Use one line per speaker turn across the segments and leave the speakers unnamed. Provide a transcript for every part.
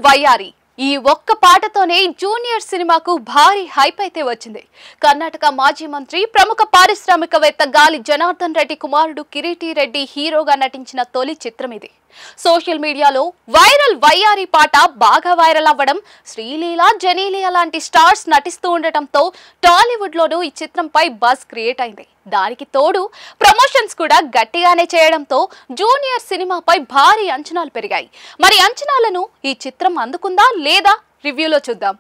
వయ్యారి ఈ ఒక్క పాటతోనే జూనియర్ సినిమాకు భారీ హైప్ అయితే వచ్చింది. కర్ణాటక మాజీ మంత్రి ప్రముఖ పారిశ్రామికవేత్త గాలి జనార్దన్ రెడ్డి కుమారుడు కిరీటి రెడ్డి హీరోగా నటించిన తొలి చిత్రం ఇది. సోషల్ మీడియాలో వైరల్ వయ్యారి పాట బాగా వైరల్ అవ్వడం, శ్రీలీల, జెనీలియా లాంటి స్టార్స్ నటిస్తూ ఉండటంతో టాలీవుడ్ లోనూ ఈ చిత్రంపై బజ్ క్రియేట్ అయింది. దానికి తోడు ప్రమోషన్స్ కూడా గట్టిగానే చేయడంతో జూనియర్ సినిమాపై భారీ అంచనాలు పెరిగాయి. మరి అంచనాలను ఈ చిత్రం అందుకుందా లేదా రివ్యూలో చూద్దాం.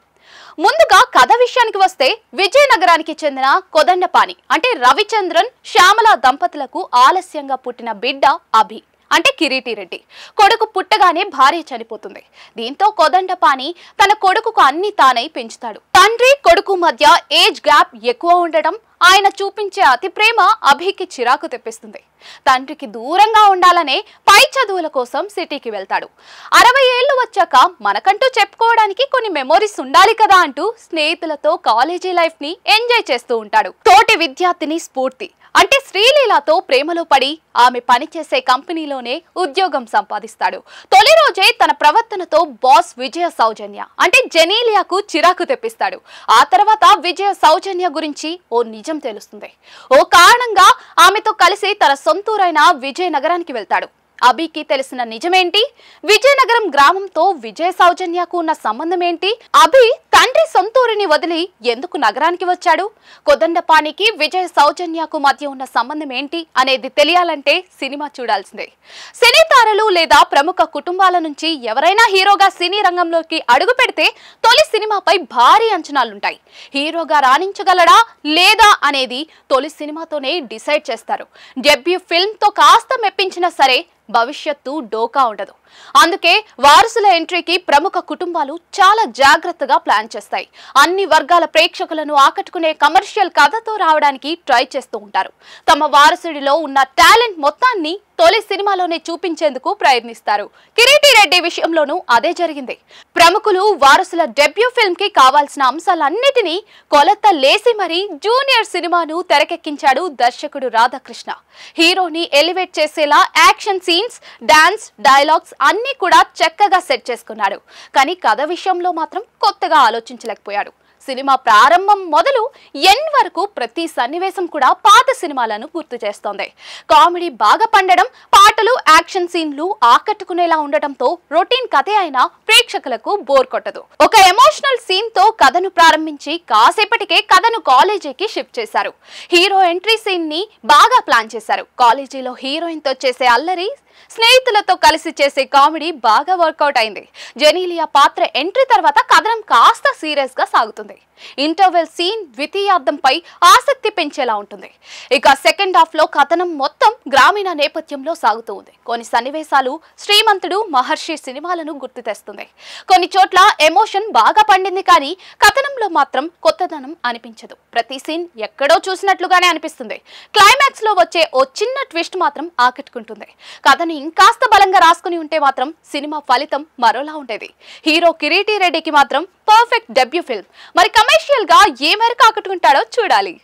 ముందుగా కథ విషయానికి వస్తే, విజయనగరానికి చెందిన కోదండపాణి అంటే రవిచంద్రన్, శ్యామల దంపతులకు ఆలస్యంగా పుట్టిన బిడ్డ అభి అంటే కిరీటి రెడ్డి. కొడుకు పుట్టగానే భార్య చనిపోతుంది. దీంతో కోదండపాణి తన కొడుకుకు అన్ని తానై పెంచుతాడు. తండ్రి కొడుకు మధ్య ఏజ్ గ్యాప్ ఎక్కువ ఉండటం, ఆయన చూపించే అతి ప్రేమ అభికి చిరాకు తెప్పిస్తుంది. తండ్రికి దూరంగా ఉండాలనే పై చదువుల కోసం సిటీకి వెళ్తాడు. 60 ఏళ్లు వచ్చాక మనకంటూ చెప్పుకోవడానికి కొన్ని మెమోరీస్ ఉండాలి కదా అంటూ స్నేహితులతో కాలేజీ లైఫ్ ని ఎంజాయ్ చేస్తూ ఉంటాడు. తోటి విద్యార్థిని స్ఫూర్తి అంటే శ్రీలీలతో ప్రేమలో పడి ఆమె పనిచేసే కంపెనీలోనే ఉద్యోగం సంపాదిస్తాడు. తొలి రోజే తన ప్రవర్తనతో బాస్ విజయ సౌజన్య అంటే జెనీలియాకు చిరాకు తెప్పిస్తాడు. ఆ తర్వాత విజయ సౌజన్య గురించి ఓ నిజం తెలుస్తుంది. ఓ కారణంగా ఆమెతో కలిసి తన సొంతూరైన విజయనగరానికి వెళ్తాడు. అభికి తెలిసిన నిజమేంటి? విజయనగరం గ్రామంతో విజయ సౌజన్యకు ఉన్న సంబంధం ఏంటి? అభి తండ్రి సొంతూరిని వదిలి ఎందుకు నగరానికి వచ్చాడు? కోదండపాణికి విజయ సౌజన్యకు మధ్య ఉన్న సంబంధం ఏంటి అనేది తెలియాలంటే సినిమా చూడాల్సిందే. సినీ తారలు లేదా ప్రముఖ కుటుంబాల నుంచి ఎవరైనా హీరోగా సినీ రంగంలోకి అడుగు పెడితే తొలి సినిమాపై భారీ అంచనాలుంటాయి. హీరోగా రాణించగలడా లేదా అనేది తొలి సినిమాతోనే డిసైడ్ చేస్తారు. డెబ్యూ ఫిల్మ్ తో కాస్త మెప్పించినా సరే భవిష్యత్తు డోకా ఉండదు. అందుకే వారసుల ఎంట్రీకి ప్రముఖ కుటుంబాలు చాలా జాగ్రత్తగా ప్లాన్ చేస్తాయి. అన్ని వర్గాల ప్రేక్షకులను ఆకట్టుకునే కమర్షియల్ కథతో రావడానికి ట్రై చేస్తూ ఉంటారు. తమ వారసుడిలో ఉన్న టాలెంట్ మొత్తాన్ని తొలి సినిమాలోనే చూపించేందుకు ప్రయత్నిస్తారు. కిరీటి రెడ్డి విషయంలోనూ అదే జరిగింది. ప్రముఖులు వారసుల డెబ్యూ ఫిల్మ్ కి కావాల్సిన అంశాలన్నిటినీ కొలత లేసి మరీ జూనియర్ సినిమాను తెరకెక్కించాడు దర్శకుడు రాధాకృష్ణ. హీరోని ఎలివేట్ చేసేలా యాక్షన్ సీన్స్, డాన్స్, డైలాగ్స్ అన్ని కూడా చక్కగా సెట్ చేసుకున్నాడు. కానీ కథ విషయంలో మాత్రం కొత్తగా ఆలోచించలేకపోయాడు. సినిమా ప్రారంభం మొదలు ఎండ్ వరకు ప్రతి సన్నివేశం కూడా పాత సినిమాలను గుర్తు చేస్తోంది. కామెడీ బాగా పండడం, పాటలు, యాక్షన్ సీన్లు ఆకట్టుకునేలా ఉండటంతో రొటీన్ కథే అయినా ప్రేక్షకులకు బోర్ కొట్టదు. ఒక ఎమోషనల్ సీన్ తో కథను ప్రారంభించి కాసేపటికే కథను కాలేజీకి షిఫ్ట్ చేశారు. హీరో ఎంట్రీ సీన్ ని బాగా ప్లాన్ చేశారు. కాలేజీలో హీరోయిన్ తో చేసే అల్లరి, స్నేహితులతో కలిసి చేసే కామెడీ బాగా వర్కౌట్ అయింది. జెనీలియా పాత్ర ఎంట్రీ తర్వాత కథనం కాస్త సీరియస్ గా సాగుతుంది. ఇంటర్వెల్ సీన్ ద్వితీయార్థంపై ఆసక్తి పెంచేలా ఉంటుంది. ఇక సెకండ్ హాఫ్ లో కథనం మొత్తం గ్రామీణ నేపథ్యంలో సాగుతూ ఉంది. కొన్ని సన్నివేశాలు శ్రీమంతుడు, మహర్షి సినిమాలను గుర్తు తెస్తుంది. కొన్ని చోట్ల ఎమోషన్ బాగా పండింది, కానీ కథనంలో మాత్రం కొత్తదనం అనిపించదు. ప్రతి సీన్ ఎక్కడో చూసినట్లుగానే అనిపిస్తుంది. క్లైమాక్స్ లో వచ్చే ఓ చిన్న ట్విస్ట్ మాత్రం ఆకట్టుకుంటుంది. కథను ఇంకాస్త బలంగా రాసుకుని ఉంటే మాత్రం సినిమా ఫలితం మరోలా ఉండేది. హీరో కిరీటి రెడ్డికి మాత్రం పర్ఫెక్ట్ డెబ్యూ ఫిల్మ్. మరి కమర్షియల్ గా ఏ మేరకు ఆకట్టుకుంటాడో చూడాలి.